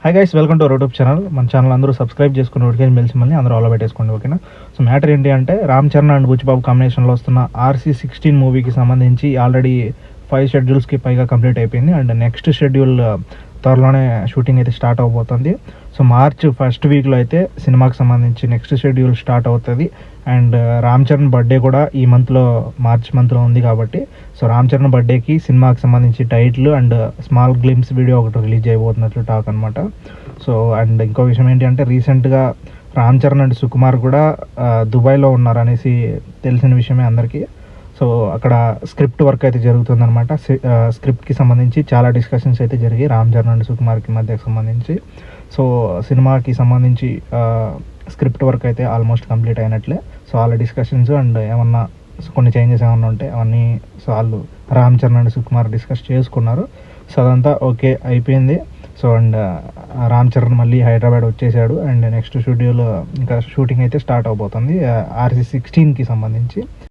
Hi guys, welcome to YouTube channel. మన channel అందరూ subscribe చేసుకుని నోటిఫికేషన్ బెల్స్ మళ్ళీ అందరూ ఆలో పెట్టేసుకోండి, ఓకేనా. సో మ్యాటర్ ఏంటి అంటే, రామ్ చరణ్ అండ్ బుచ్చిబాబు కాంబినేషన్లో వస్తున్న RC16 మూవీకి సంబంధించి ఆల్రెడీ 5 షెడ్యూల్స్కి పైగా కంప్లీట్ అయిపోయింది. అండ్ నెక్స్ట్ షెడ్యూల్ త్వరలోనే షూటింగ్ అయితే స్టార్ట్ అవబోతుంది. సో మార్చ్ ఫస్ట్ వీక్లో అయితే సినిమాకి సంబంధించి నెక్స్ట్ షెడ్యూల్ స్టార్ట్ అవుతుంది. అండ్ రామ్ చరణ్ బర్త్డే కూడా ఈ మంత్లో, మార్చ్ మంత్లో ఉంది కాబట్టి, సో రామ్ చరణ్ బర్త్డేకి సినిమాకి సంబంధించి title and small glimpse video ఒకటి రిలీజ్ అయిపోతున్నట్లు టాక్ అనమాట. సో అండ్ ఇంకో విషయం ఏంటి అంటే, రీసెంట్గా రామ్ చరణ్ అండ్ సుకుమార్ కూడా దుబాయ్లో ఉన్నారనేసి తెలిసిన విషయమే అందరికీ. సో అక్కడ స్క్రిప్ట్ వర్క్ అయితే జరుగుతుందన్నమాట. స్క్రిప్ట్కి సంబంధించి చాలా డిస్కషన్స్ అయితే జరిగాయి రామ్ చరణ్ అండ్ సుకుమార్కి మధ్యకి సంబంధించి. సో సినిమాకి సంబంధించి స్క్రిప్ట్ వర్క్ అయితే ఆల్మోస్ట్ కంప్లీట్ అయినట్లే. సో వాళ్ళ డిస్కషన్స్ అండ్ ఏమన్నా కొన్ని చేంజెస్ ఏమన్నా ఉంటే అవన్నీ సో వాళ్ళు రామ్ చరణ్ అండ్ సుకుమార్ డిస్కస్ చేసుకున్నారు. సో అదంతా ఓకే అయిపోయింది. సో అండ్ రామ్ చరణ్ మళ్ళీ హైదరాబాద్ వచ్చేసాడు. అండ్ నెక్స్ట్ షెడ్యూల్ ఇంకా షూటింగ్ అయితే స్టార్ట్ అవబోతుంది RC16కి సంబంధించి.